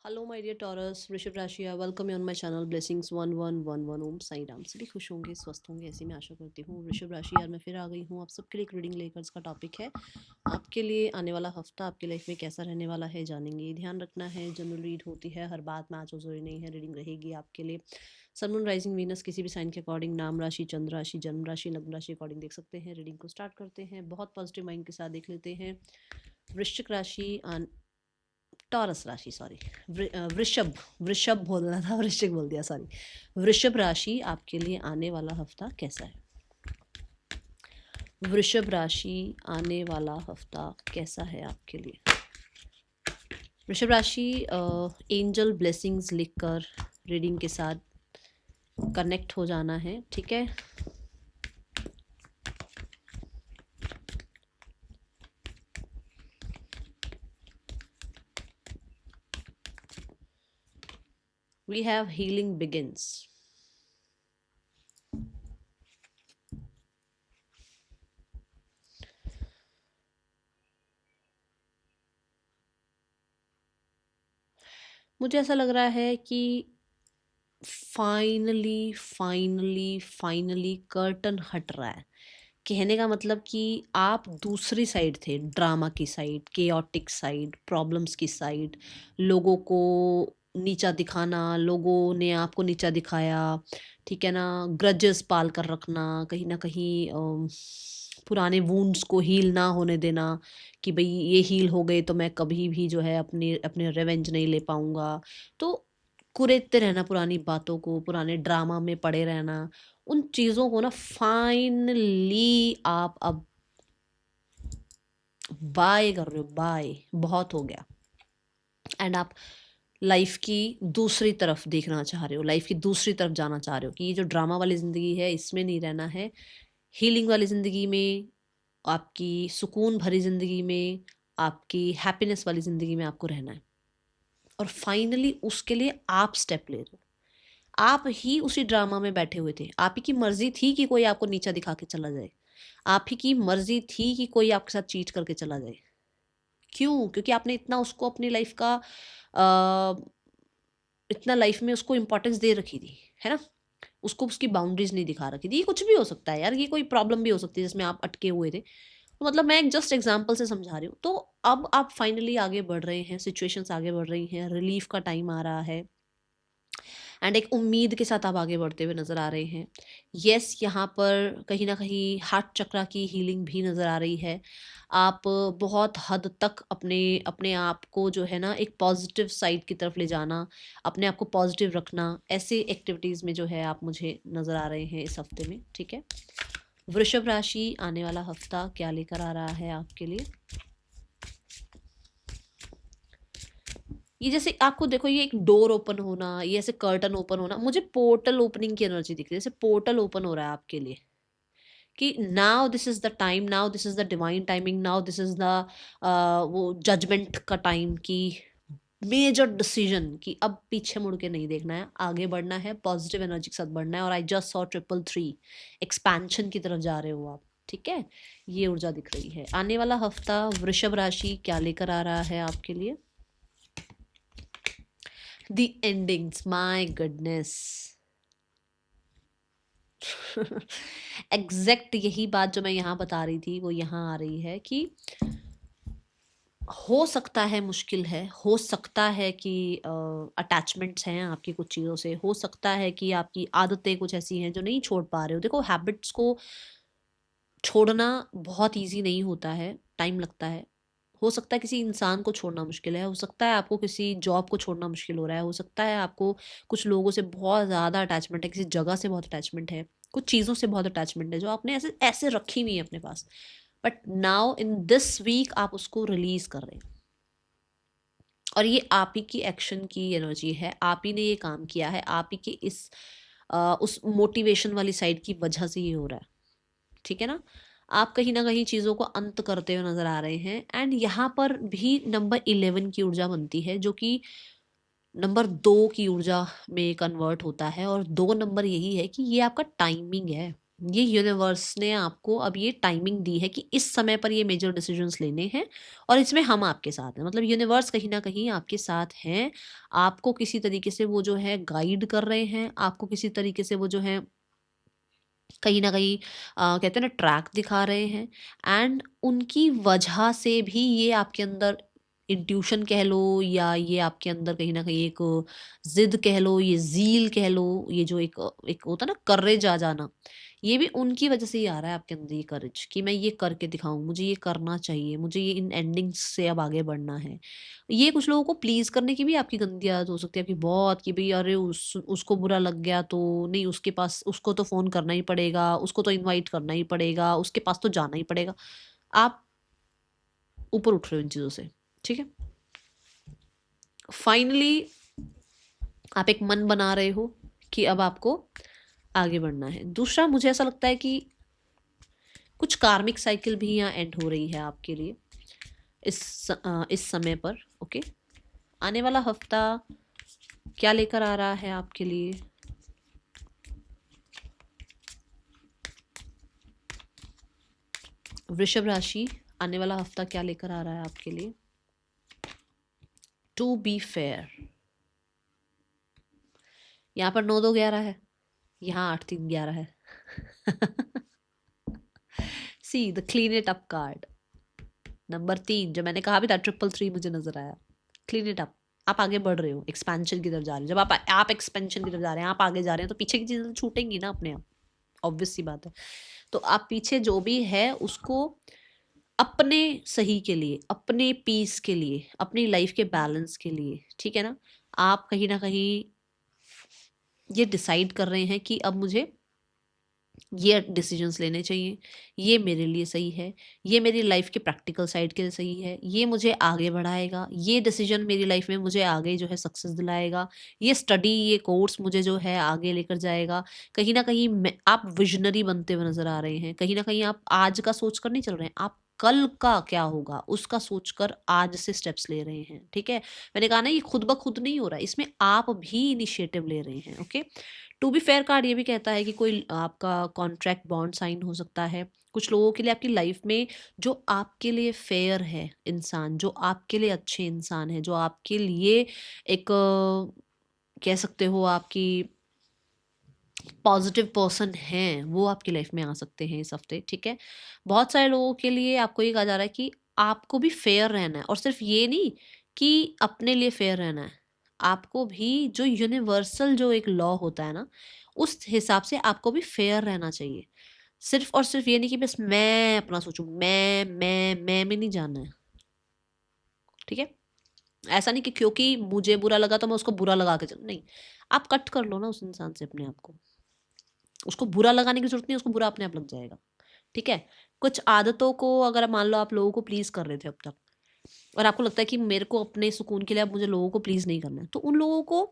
Hello my dear taurus, Vrishabh राशि, welcome on my channel blessings 1111 ओम साई राम। सभी खुश होंगे, स्वस्थ होंगे, ऐसी मैं आशा करती हूँ। वृषभ राशि यार, मैं फिर आ गई हूँ आप सबके लिए एक रीडिंग लेकर। इसका टॉपिक है आपके लिए आने वाला हफ्ता आपकी लाइफ में कैसा रहने वाला है, जानेंगे। ध्यान रखना है, जनरल रीड होती है, हर बात मैच हो जरूरी नहीं है। रीडिंग रहेगी आपके लिए सन मून राइजिंग वीनस किसी भी साइन के अकॉर्डिंग, नाम राशि, चंद्र राशि, जन्म राशि, लग्न राशि अकॉर्डिंग देख सकते हैं। रीडिंग को स्टार्ट करते हैं, बहुत पॉजिटिव माइंड के साथ देख लेते हैं। वृश्चिक राशि, टॉरस राशि, सॉरी, वृषभ वृषभ बोलना था, वृश्चिक बोल दिया, सॉरी। वृषभ राशि आपके लिए आने वाला हफ्ता कैसा है? वृषभ राशि आने वाला हफ्ता कैसा है आपके लिए? वृषभ राशि, एंजल ब्लेसिंग्स लिखकर रीडिंग के साथ कनेक्ट हो जाना है, ठीक है। We have healing begins. मुझे ऐसा लग रहा है कि फाइनली फाइनली फाइनली कर्टन हट रहा है। कहने का मतलब कि आप दूसरी साइड थे, ड्रामा की साइड, केओटिक साइड, प्रॉब्लम्स की साइड, लोगों को नीचा दिखाना, लोगों ने आपको नीचा दिखाया, ठीक है ना। ग्रजेस पाल कर रखना, कहीं ना कहीं पुराने वुंड्स को हील ना होने देना कि भाई ये हील हो गए तो मैं कभी भी जो है अपने अपने रिवेंज नहीं ले पाऊंगा। तो कुरेदते रहना पुरानी बातों को, पुराने ड्रामा में पड़े रहना, उन चीज़ों को ना फाइनली आप अब बाय कर रहे हो। बाय बहुत हो गया। एंड आप लाइफ की दूसरी तरफ देखना चाह रहे हो, लाइफ की दूसरी तरफ जाना चाह रहे हो कि ये जो ड्रामा वाली ज़िंदगी है इसमें नहीं रहना है। हीलिंग वाली ज़िंदगी में, आपकी सुकून भरी ज़िंदगी में, आपकी हैप्पीनेस वाली ज़िंदगी में आपको रहना है। और फाइनली उसके लिए आप स्टेप ले रहे हो। आप ही उसी ड्रामा में बैठे हुए थे। आप ही की मर्जी थी कि कोई आपको नीचा दिखा के चला जाए। आप ही की मर्जी थी कि कोई आपके साथ चीट करके चला जाए। क्यों? क्योंकि आपने इतना उसको अपनी लाइफ का इतना लाइफ में उसको इम्पोर्टेंस दे रखी थी, है ना। उसको उसकी बाउंड्रीज नहीं दिखा रखी थी। ये कुछ भी हो सकता है यार, ये कोई प्रॉब्लम भी हो सकती है जिसमें आप अटके हुए थे। तो मतलब मैं एक जस्ट एग्जांपल से समझा रही हूँ। तो अब आप फाइनली आगे बढ़ रहे हैं, सिचुएशंस आगे बढ़ रही हैं, रिलीफ का टाइम आ रहा है एंड एक उम्मीद के साथ आप आगे बढ़ते हुए नज़र आ रहे हैं। यस, यहाँ पर कहीं ना कहीं हार्ट चक्रा की हीलिंग भी नज़र आ रही है। आप बहुत हद तक अपने अपने आप को जो है ना एक पॉजिटिव साइड की तरफ ले जाना, अपने आप को पॉजिटिव रखना, ऐसे एक्टिविटीज़ में जो है आप मुझे नज़र आ रहे हैं इस हफ्ते में, ठीक है। वृषभ राशि आने वाला हफ्ता क्या लेकर आ रहा है आपके लिए? ये जैसे आपको देखो, ये एक डोर ओपन होना, ये ऐसे कर्टन ओपन होना, मुझे पोर्टल ओपनिंग की एनर्जी दिख रही है। जैसे पोर्टल ओपन हो रहा है आपके लिए कि now this is the time, now this is the divine timing, now this is the वो जजमेंट का टाइम की मेजर डिसीजन कि अब पीछे मुड़ के नहीं देखना है, आगे बढ़ना है, पॉजिटिव एनर्जी के साथ बढ़ना है। और आई जस्ट सॉ 333 एक्सपेंशन की तरफ जा रहे हो आप, ठीक है। ये ऊर्जा दिख रही है। आने वाला हफ्ता वृषभ राशि क्या लेकर आ रहा है आपके लिए? The endings, my goodness. Exact यही बात जो मैं यहाँ बता रही थी वो यहाँ आ रही है कि हो सकता है मुश्किल है, हो सकता है कि अटैचमेंट्स हैं आपकी कुछ चीज़ों से, हो सकता है कि आपकी आदतें कुछ ऐसी हैं जो नहीं छोड़ पा रहे हो। देखो, हैबिट्स को छोड़ना बहुत इजी नहीं होता है, टाइम लगता है। हो सकता है किसी इंसान को छोड़ना मुश्किल है, हो सकता है आपको किसी जॉब को छोड़ना मुश्किल हो रहा है, हो सकता है आपको कुछ लोगों से बहुत ज़्यादा अटैचमेंट है, किसी जगह से बहुत अटैचमेंट है, कुछ चीज़ों से बहुत अटैचमेंट है जो आपने ऐसे ऐसे रखी हुई है अपने पास। But now in this week आप उसको रिलीज कर रहे हैं। और ये आप ही की एक्शन की एनर्जी है, आप ही ने ये काम किया है, आप ही के इस उस मोटिवेशन वाली साइड की वजह से ये हो रहा है, ठीक है ना। आप कहीं ना कहीं चीज़ों को अंत करते हुए नजर आ रहे हैं। एंड यहाँ पर भी नंबर 11 की ऊर्जा बनती है जो कि नंबर 2 की ऊर्जा में कन्वर्ट होता है। और 2 नंबर यही है कि ये आपका टाइमिंग है। ये यूनिवर्स ने आपको अब ये टाइमिंग दी है कि इस समय पर ये मेजर डिसीजंस लेने हैं और इसमें हम आपके साथ हैं। मतलब यूनिवर्स कहीं ना कहीं आपके साथ हैं, आपको किसी तरीके से वो जो है गाइड कर रहे हैं, आपको किसी तरीके से वो जो है कहीं न कहीं कहते हैं ना ट्रैक दिखा रहे हैं। एंड उनकी वजह से भी ये आपके अंदर इंट्यूशन कह लो या ये आपके अंदर कहीं न कहीं एक ज़िद कह लो, ये ज़ील कह लो, ये जो एक होता है ना करेज आ जाना, ये भी उनकी वजह से ही आ रहा है आपके अंदर ये करेज कि मैं ये करके दिखाऊँ, मुझे ये करना चाहिए, मुझे ये इन एंडिंग्स से अब आगे बढ़ना है। ये कुछ लोगों को प्लीज़ करने की भी आपकी गंदी आदत हो सकती है, आपकी बहुत कि भई अरे उसको बुरा लग गया तो नहीं, उसके पास उसको तो फ़ोन करना ही पड़ेगा, उसको तो इनवाइट करना ही पड़ेगा, उसके पास तो जाना ही पड़ेगा। आप ऊपर उठ रहे हो इन चीज़ों से, ठीक है? फाइनली आप एक मन बना रहे हो कि अब आपको आगे बढ़ना है। दूसरा मुझे ऐसा लगता है कि कुछ कार्मिक साइकिल भी यहाँ एंड हो रही है आपके लिए इस समय पर, ओके? आने वाला हफ्ता क्या लेकर आ रहा है आपके लिए? वृषभ राशि, आने वाला हफ्ता क्या लेकर आ रहा है आपके लिए? टू बी फेयर, यहाँ पर 9 2 11 है, यहाँ 8 3 11 है। See the clean it up card, number 3 जो मैंने कहा भी था, 333 मुझे नजर आया। क्लीन इट अप, आप आगे बढ़ रहे हो, एक्सपेंशन की तरफ जा रहे हो। जब आप एक्सपेंशन की तरफ जा रहे हैं, आप आगे जा रहे हैं, तो पीछे की चीजें छूटेंगी ना अपने आप, ऑब्वियस सी बात है। तो आप पीछे जो भी है उसको अपने सही के लिए, अपने पीस के लिए, अपनी लाइफ के बैलेंस के लिए, ठीक है ना, आप कहीं ना कहीं ये डिसाइड कर रहे हैं कि अब मुझे ये डिसीजंस लेने चाहिए, ये मेरे लिए सही है, ये मेरी लाइफ के प्रैक्टिकल साइड के लिए सही है, ये मुझे आगे बढ़ाएगा, ये डिसीजन मेरी लाइफ में मुझे आगे जो है सक्सेस दिलाएगा, ये स्टडी, ये कोर्स मुझे जो है आगे लेकर जाएगा। कहीं ना कहीं आप विजनरी बनते हुए नजर आ रहे हैं, कहीं ना कहीं आप आज का सोच कर नहीं चल रहे हैं, आप कल का क्या होगा उसका सोचकर आज से स्टेप्स ले रहे हैं, ठीक है? मैंने कहा ना ये खुद ब खुद नहीं हो रहा है, इसमें आप भी इनिशिएटिव ले रहे हैं, okay? To be fair card ये भी कहता है कि कोई आपका कॉन्ट्रैक्ट बॉन्ड साइन हो सकता है कुछ लोगों के लिए आपकी लाइफ में, जो आपके लिए फेयर है इंसान, जो आपके लिए अच्छे इंसान है, जो आपके लिए एक कह सकते हो आपकी पॉजिटिव पर्सन हैं, वो आपकी लाइफ में आ सकते हैं इस हफ्ते, ठीक है? बहुत सारे लोगों के लिए आपको ये कहा जा रहा है कि आपको भी फेयर रहना है, और सिर्फ ये नहीं कि अपने लिए फेयर रहना है, आपको भी जो यूनिवर्सल जो एक लॉ होता है ना, उस हिसाब से आपको भी फेयर रहना चाहिए। सिर्फ और सिर्फ ये नहीं कि बस मैं अपना सोचूं, मैं में नहीं जाना है, ठीक है? ऐसा नहीं कि क्योंकि मुझे बुरा लगा तो मैं उसको बुरा लगा के चल, नहीं। आप कट कर लो ना उस इंसान से अपने आप को, उसको बुरा लगाने की जरूरत नहीं है, उसको बुरा अपने आप लग जाएगा, ठीक है? कुछ आदतों को अगर मान लो आप लोगों को प्लीज कर रहे थे अब तक, और आपको लगता है कि मेरे को अपने सुकून के लिए अब मुझे लोगों को प्लीज नहीं करना है, तो उन लोगों को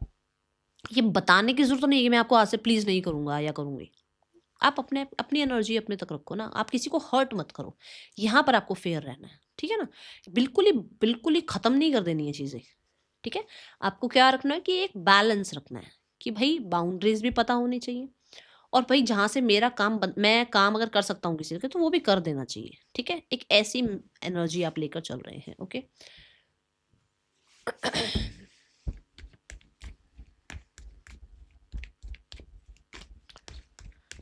ये बताने की जरूरत नहीं है कि मैं आपको आज से प्लीज नहीं करूंगा या करूंगी। आप अपने अपनी एनर्जी अपने तक रखो ना, आप किसी को हर्ट मत करो, यहाँ पर आपको फेयर रहना है, ठीक है ना? बिल्कुल ही खत्म नहीं कर देनी है चीजें, ठीक है? आपको क्या रखना है कि एक बैलेंस रखना है कि भाई बाउंड्रीज भी पता होनी चाहिए, और भाई जहाँ से मेरा मैं काम अगर कर सकता हूँ किसी का तो वो भी कर देना चाहिए, ठीक है? एक ऐसी एनर्जी आप लेकर चल रहे हैं, ओके?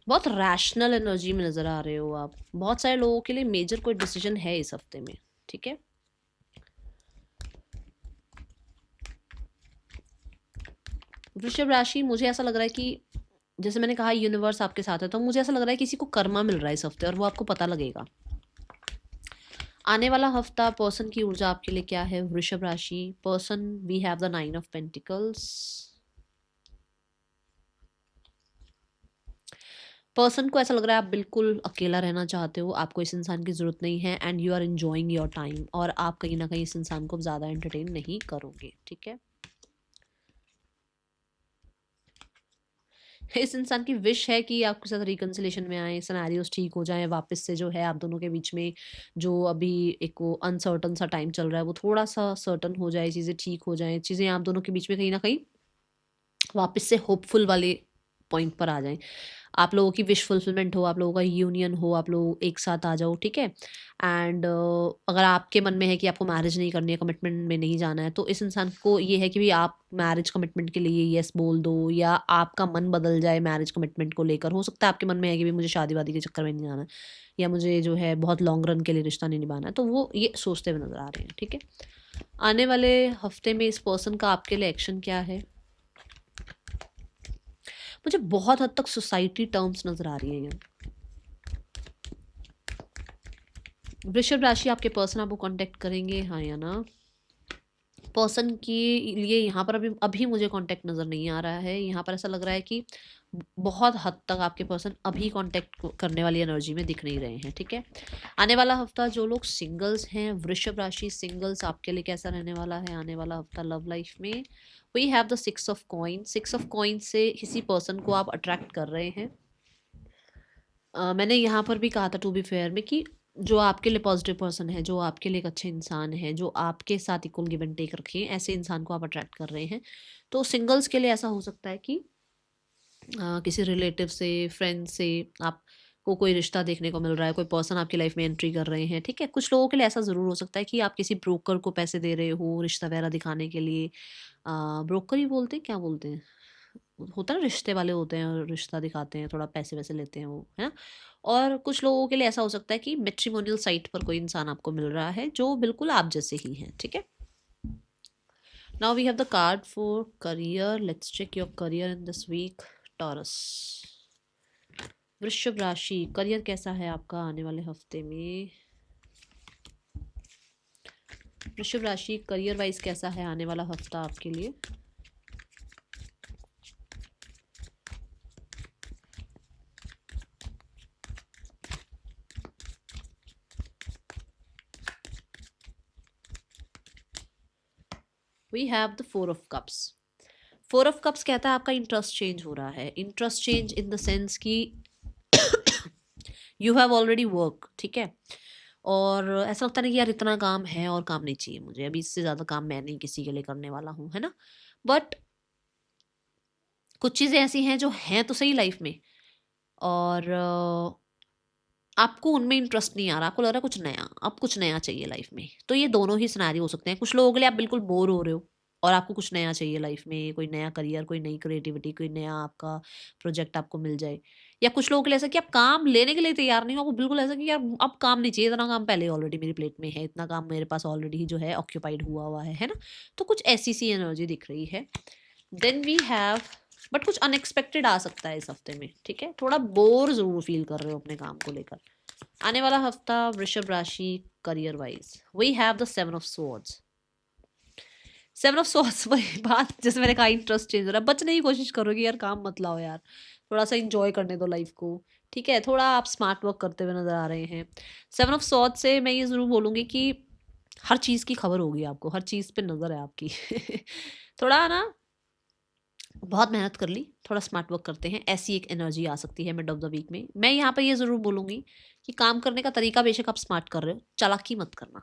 बहुत रैशनल एनर्जी में नजर आ रहे हो आप, बहुत सारे लोगों के लिए मेजर कोई डिसीजन है इस हफ्ते में, ठीक है? वृषभ राशि, मुझे ऐसा लग रहा है कि जैसे मैंने कहा यूनिवर्स आपके साथ है, तो मुझे ऐसा लग रहा है किसी को कर्मा मिल रहा है इस हफ्ते, और वो आपको पता लगेगा। आने वाला हफ्ता पर्सन की ऊर्जा आपके लिए क्या है वृषभ राशि? Person, we have the 9 of pentacles. Person को ऐसा लग रहा है आप बिल्कुल अकेला रहना चाहते हो, आपको इस इंसान की ज़रूरत नहीं है, and you are enjoying your time, और आप कहीं ना कहीं इस इंसान को ज़्यादा एंटरटेन नहीं करोगे, ठीक है? इस इंसान की विश है कि आपके साथ रिकन्सिलेशन में आए, सिनेरियोस ठीक हो जाएं, वापस से जो है आप दोनों के बीच में जो अभी एक वो अनसर्टन सा टाइम चल रहा है वो थोड़ा सा सर्टन हो जाए, चीज़ें ठीक हो जाएं, चीज़ें आप दोनों के बीच में कहीं ना कहीं वापस से होपफुल वाले पॉइंट पर आ जाएं। आप लोगों की विश फुलफिलमेंट हो, आप लोगों का यूनियन हो, आप लोग एक साथ आ जाओ, ठीक है। एंड अगर आपके मन में है कि आपको मैरिज नहीं करनी है, कमिटमेंट में नहीं जाना है, तो इस इंसान को ये है कि भी आप मैरिज कमिटमेंट के लिए येस बोल दो, या आपका मन बदल जाए मैरिज कमिटमेंट को लेकर। हो सकता है आपके मन में है कि भी मुझे शादी वादी के चक्कर में नहीं जाना है, या मुझे जो है बहुत लॉन्ग रन के लिए रिश्ता नहीं निभाना है, तो वो ये सोचते हुए नजर आ रहे हैं, ठीक है। आने वाले हफ्ते में इस पर्सन का आपके लिए एक्शन क्या है? मुझे बहुत हद तक सोसाइटी टर्म्स नजर आ रही है यहाँ। वृषभ राशि, आपके पर्सन आपको कांटेक्ट करेंगे, हाँ या ना? पर्सन के लिए यहाँ पर अभी मुझे कांटेक्ट नज़र नहीं आ रहा है। यहाँ पर ऐसा लग रहा है कि बहुत हद तक आपके पर्सन अभी कांटेक्ट करने वाली एनर्जी में दिख नहीं रहे हैं, ठीक है। आने वाला हफ्ता जो लोग सिंगल्स हैं, वृषभ राशि सिंगल्स, आपके लिए कैसा रहने वाला है आने वाला हफ्ता लव लाइफ में? We have the 6 of coin. 6 of coin से किसी पर्सन को आप अट्रैक्ट कर रहे हैं। मैंने यहाँ पर भी कहा था टू बी फेयर में कि जो आपके लिए पॉजिटिव पर्सन है, जो आपके लिए एक अच्छे इंसान है, जो आपके साथ इक्वल गिव एंड टेक रखे, ऐसे इंसान को आप अट्रैक्ट कर रहे हैं। तो सिंगल्स के लिए ऐसा हो सकता है कि किसी रिलेटिव से, फ्रेंड से आपको कोई रिश्ता देखने को मिल रहा है, कोई पर्सन आपकी लाइफ में एंट्री कर रहे हैं, ठीक है। कुछ लोगों के लिए ऐसा ज़रूर हो सकता है कि आप किसी ब्रोकर को पैसे दे रहे हो रिश्ता वगैरह दिखाने के लिए। ब्रोकर ही बोलते हैं, क्या बोलते हैं, होता है ना, रिश्ते वाले होते हैं और रिश्ता दिखाते हैं, थोड़ा पैसे वैसे लेते हैं वो, है ना। और कुछ लोगों के लिए ऐसा हो सकता है कि मैट्रिमोनियल साइट पर कोई इंसान आपको मिल रहा है जो बिल्कुल आप जैसे ही हैं, ठीक है। Now we have the card for career. Let's check your career in this week. Taurus, Vrishabh राशि, करियर कैसा है आपका आने वाले हफ्ते में? वृषभ राशि, करियर वाइज कैसा है आने वाला हफ्ता आपके लिए? We have the 4 of cups. 4 of cups कहता है आपका इंटरेस्ट चेंज हो रहा है। Interest change in the sense कि यू हैव ऑलरेडी वर्क, ठीक है। और ऐसा लगता है कि यार इतना काम है और काम नहीं चाहिए मुझे, अभी इससे ज़्यादा काम मैं नहीं किसी के लिए करने वाला हूँ, है ना। बट कुछ चीज़ें ऐसी हैं जो हैं तो सही लाइफ में, और आपको उनमें इंटरेस्ट नहीं आ रहा, आपको लग रहा है कुछ नया, अब कुछ नया चाहिए लाइफ में। तो ये दोनों ही सिनेरियो हो सकते हैं। कुछ लोगों के लिए आप बिल्कुल बोर हो रहे हो और आपको कुछ नया चाहिए लाइफ में, कोई नया करियर, कोई नई क्रिएटिविटी, कोई नया आपका प्रोजेक्ट आपको मिल जाए। या कुछ लोगों के लिए ऐसा कि आप काम लेने के लिए तैयार नहीं हो, आपको बिल्कुल ऐसा कि यार अब काम नहीं चाहिए, इतना काम पहले ऑलरेडी मेरी प्लेट में है, इतना काम मेरे पास ऑलरेडी जो है ऑक्यूपाइड हुआ हुआ है ना। तो कुछ ऐसी सी एनर्जी दिख रही है। देन वी हैव, बट कुछ अनएक्सपेक्टेड आ सकता है इस हफ्ते में, ठीक है। थोड़ा बोर जरूर फील कर रहे हो अपने काम को लेकर आने वाला हफ्ता वृषभ राशि career wise. We have the 7 of swords. 7 of swords, वही बात जैसे मैंने कहा, इंटरेस्ट चेंज हो रहा है। बचने की कोशिश करोगे यार, काम मत लाओ यार, थोड़ा सा इंजॉय करने दो लाइफ को, ठीक है। थोड़ा आप स्मार्ट वर्क करते हुए नजर आ रहे हैं। 7 ऑफ स्वॉर्ड्स से मैं ये ज़रूर बोलूँगी कि हर चीज़ की खबर होगी आपको, हर चीज़ पे नज़र है आपकी थोड़ा ना बहुत मेहनत कर ली, थोड़ा स्मार्ट वर्क करते हैं, ऐसी एक एनर्जी आ सकती है मिड ऑफ द वीक में। मैं यहाँ पर ये ज़रूर बोलूँगी कि काम करने का तरीका बेशक आप स्मार्ट कर रहे हो, चालाकी मत करना।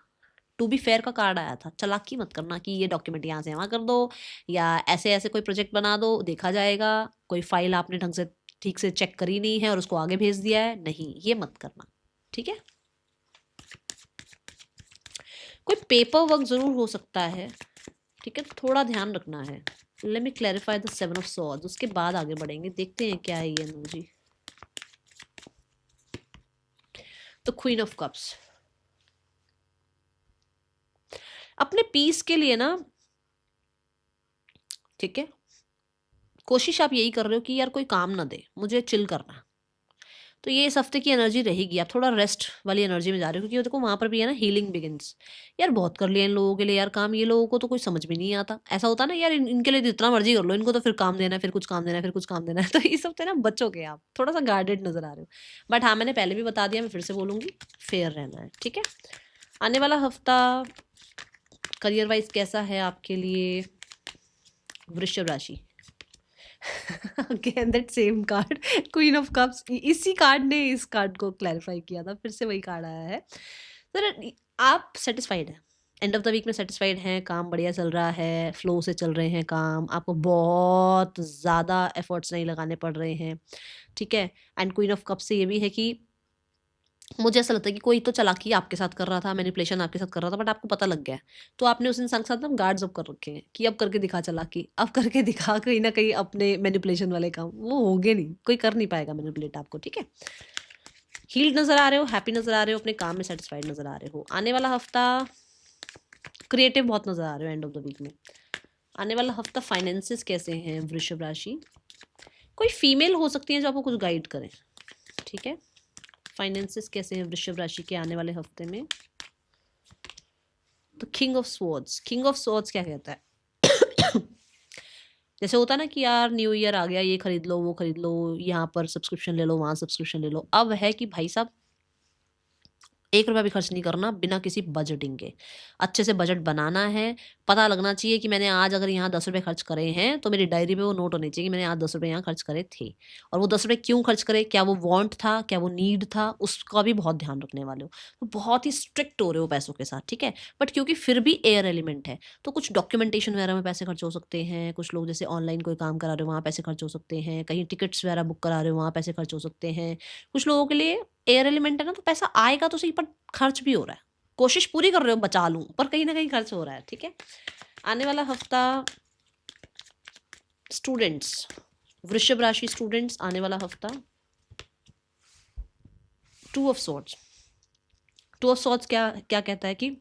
टू बी फेयर का कार्ड आया था, चालाकी मत करना कि ये डॉक्यूमेंट यहाँ से वहाँ कर दो, या ऐसे ऐसे कोई प्रोजेक्ट बना दो, देखा जाएगा। कोई फाइल आपने ढंग से ठीक से चेक करी नहीं है और उसको आगे भेज दिया है, नहीं, ये मत करना, ठीक है। कोई पेपर वर्क ज़रूर हो सकता है, ठीक है, थोड़ा ध्यान रखना है। Let me clarify the 7 of swords, उसके बाद आगे बढ़ेंगे, देखते हैं क्या है ये energy. The queen of cups, अपने पीस के लिए ना, ठीक है, कोशिश आप यही कर रहे हो कि यार कोई काम ना दे, मुझे चिल करना। तो ये इस हफ्ते की एनर्जी रहेगी, आप थोड़ा रेस्ट वाली एनर्जी में जा रहे हो, क्योंकि देखो वहाँ पर भी है ना, हीलिंग बिगिंस। यार बहुत कर लिया इन लोगों के लिए यार काम, ये लोगों को तो कोई समझ में नहीं आता। ऐसा होता है ना यार, इनके लिए जितना मर्जी कर लो, इनको तो फिर काम देना है, फिर कुछ काम देना है, फिर कुछ काम देना है। तो इस हफ्ते ना बचोगे आप, थोड़ा सा गार्डेड नजर आ रहे हो। बट हाँ, मैंने पहले भी बता दिया, मैं फिर से बोलूँगी, फेयर रहना है, ठीक है। आने वाला हफ्ता करियर वाइज कैसा है आपके लिए वृषभ राशि? Again that same card, queen of cups. इसी कार्ड ने इस कार्ड को क्लैरिफाई किया था, फिर से वही कार्ड आया है। सर आप सेटिस्फाइड है, एंड ऑफ द वीक में सेटिस्फाइड हैं, काम बढ़िया चल रहा है, फ्लो से चल रहे हैं काम, आपको बहुत ज़्यादा एफर्ट्स नहीं लगाने पड़ रहे हैं, ठीक है। एंड क्वीन ऑफ कप से ये भी है कि मुझे ऐसा लगता है कि कोई तो चालाकी आपके साथ कर रहा था, मैनिपुलेशन आपके साथ कर रहा था, बट आपको पता लग गया है। तो आपने उस इंसान के साथ ना गार्ड्स अप कर रखे हैं कि अब करके दिखा चालाकी, अब करके दिखा कहीं ना कहीं अपने मैनिपुलेशन वाले काम, वो होंगे नहीं, कोई कर नहीं पाएगा मैनिपुलेट आपको, ठीक है। हील्ड नज़र आ रहे हो, हैप्पी नज़र आ रहे हो, अपने काम में सेटिस्फाइड नज़र आ रहे हो। आने वाला हफ्ता क्रिएटिव बहुत नज़र आ रहे हो एंड ऑफ द वीक में। आने वाला हफ्ता फाइनेंसेस कैसे हैं वृषभ राशि? कोई फीमेल हो सकती है जो आपको कुछ गाइड करें, ठीक है। फाइनेंसेस कैसे हैं वृषभ राशि के आने वाले हफ्ते में? तो king of swords, king of swords क्या कहता है? जैसे होता है ना कि यार न्यू ईयर आ गया, ये खरीद लो, वो खरीद लो, यहाँ पर सब्सक्रिप्शन ले लो, वहाँ सब्सक्रिप्शन ले लो। अब है कि भाई साहब 1 रुपया भी खर्च नहीं करना बिना किसी बजटिंग के। अच्छे से बजट बनाना है, पता लगना चाहिए कि मैंने आज अगर यहाँ 10 रुपये खर्च करे हैं, तो मेरी डायरी में वो नोट होने चाहिए कि मैंने आज 10 रुपये यहाँ खर्च करे थे। और वो 10 रुपये क्यों खर्च करे, क्या वो वांट था, क्या वो नीड था, उसका भी बहुत ध्यान रखने वाले हो। तो बहुत ही स्ट्रिक्ट हो रहे हो पैसों के साथ, ठीक है। बट क्योंकि फिर भी एयर एलिमेंट है, तो कुछ डॉक्यूमेंटेशन वगैरह में पैसे खर्च हो सकते हैं। कुछ लोग जैसे ऑनलाइन कोई काम करा रहे हो, वहाँ पैसे खर्च हो सकते हैं। कहीं टिकट्स वगैरह बुक करा रहे हो, वहाँ पैसे खर्च हो सकते हैं। कुछ लोगों के लिए एयर एलिमेंट है ना, तो पैसा आएगा तो सही, पर खर्च भी हो रहा है। कोशिश पूरी कर रहे हो बचा लूं, पर कहीं ना कहीं खर्च हो रहा है, ठीक है। आने वाला हफ्ता स्टूडेंट्स, वृषभ राशि स्टूडेंट्स, आने वाला हफ्ता 2 ऑफ सॉर्ड्स। 2 ऑफ सॉर्ड्स क्या क्या कहता है कि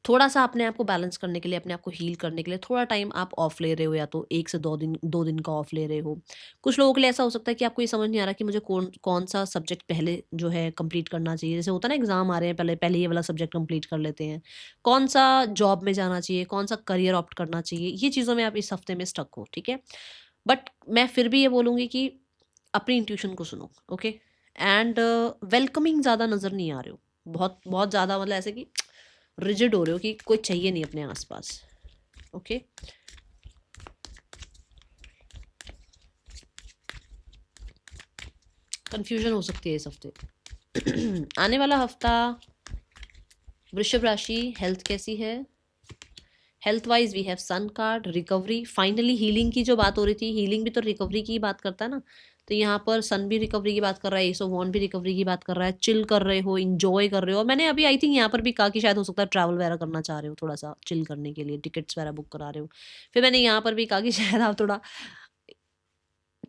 थोड़ा सा अपने आप को बैलेंस करने के लिए, अपने आप को हील करने के लिए थोड़ा टाइम आप ऑफ ले रहे हो, या तो 1 से 2 दिन का ऑफ ले रहे हो। कुछ लोगों के लिए ऐसा हो सकता है कि आपको ये समझ नहीं आ रहा कि मुझे कौन सा सब्जेक्ट पहले जो है कंप्लीट करना चाहिए। जैसे होता है ना एग्जाम आ रहे हैं, पहले पहले ये वाला सब्जेक्ट कंप्लीट कर लेते हैं। कौन सा जॉब में जाना चाहिए, कौन सा करियर ऑप्ट करना चाहिए, ये चीज़ों में आप इस हफ्ते में स्टक हो, ठीक है। बट मैं फिर भी ये बोलूँगी कि अपनी इंट्यूशन को सुनो, ओके। एंड वेलकमिंग ज़्यादा नज़र नहीं आ रहे हो, बहुत बहुत ज़्यादा, मतलब ऐसे कि रिजिड हो रहे हो कि कोई चाहिए नहीं अपने आसपास, ओके। कंफ्यूजन हो सकती है इस हफ्ते। आने वाला हफ्ता वृषभ राशि हेल्थ कैसी है? Health wise we have sun card, recovery, finally healing की जो बात हो रही थी, हीलिंग भी तो रिकवरी की बात करता है ना। तो यहाँ पर सन भी रिकवरी की बात कर रहा है, एस ऑफ वॉन्ड भी रिकवरी की बात कर रहा है। चिल कर रहे हो, इंजॉय कर रहे हो। मैंने अभी आई थिंक यहाँ पर भी कहा कि शायद हो सकता है ट्रैवल वगैरह करना चाह रहे हो, थोड़ा सा चिल करने के लिए टिकट्स वगैरह बुक करा रहे हो। फिर मैंने यहाँ पर भी कहा कि शायद आप थोड़ा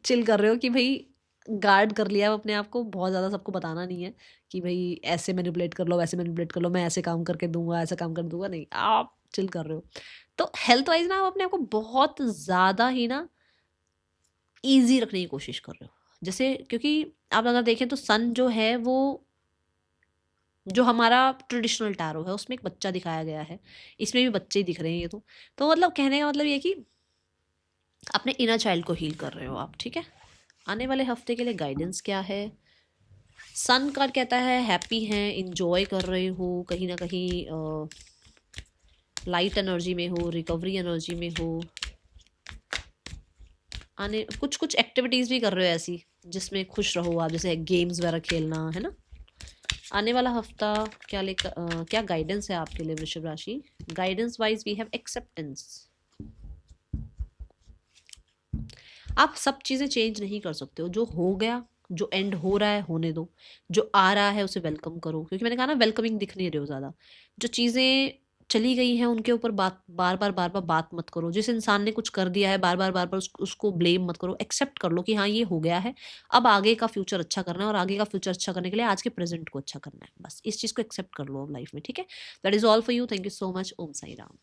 चिल कर रहे हो, कि भाई गार्ड कर लिया अपने आप को, बहुत ज़्यादा सबको बताना नहीं है कि भाई ऐसे मैनिपुलेट कर लो, वैसे मैनिपुलेट कर लो, मैं ऐसे काम करके दूंगा, ऐसा काम कर दूंगा, नहीं, आप चिल कर रहे हो। तो हेल्थ वाइज ना आप अपने आप को बहुत ज़्यादा ही ना ईजी रखने की कोशिश कर रहे हो। जैसे क्योंकि आप अगर देखें तो सन जो है वो, जो हमारा ट्रेडिशनल टैरो है उसमें एक बच्चा दिखाया गया है, इसमें भी बच्चे ही दिख रहे हैं ये तो मतलब कहने का मतलब ये कि अपने इनर चाइल्ड को हील कर रहे हो आप, ठीक है। आने वाले हफ्ते के लिए गाइडेंस क्या है? सन कार्ड कहता है हैप्पी हैं, इंजॉय कर रहे हो, कहीं ना कहीं लाइट एनर्जी में हो, रिकवरी एनर्जी में हो। आने कुछ एक्टिविटीज़ भी कर रहे हो ऐसी जिसमें खुश रहो आप, जैसे गेम्स वगैरह खेलना, है ना। आने वाला हफ्ता क्या गाइडेंस है आपके लिए वृषभ राशि? Guidance wise we have acceptance. आप सब चीज़ें चेंज नहीं कर सकते हो, जो हो गया, जो एंड हो रहा है होने दो, जो आ रहा है उसे वेलकम करो। क्योंकि मैंने कहा ना वेलकमिंग दिख नहीं रहे हो ज़्यादा। जो चीज़ें चली गई हैं उनके ऊपर बार बार बात मत करो। जिस इंसान ने कुछ कर दिया है बार बार उसको ब्लेम मत करो। एक्सेप्ट कर लो कि हाँ ये हो गया है, अब आगे का फ्यूचर अच्छा करना है, और आगे का फ्यूचर अच्छा करने के लिए आज के प्रेजेंट को अच्छा करना है। बस इस चीज़ को एक्सेप्ट कर लो अब लाइफ में, ठीक है। That is all for you. Thank you so much. Om Sai Ram.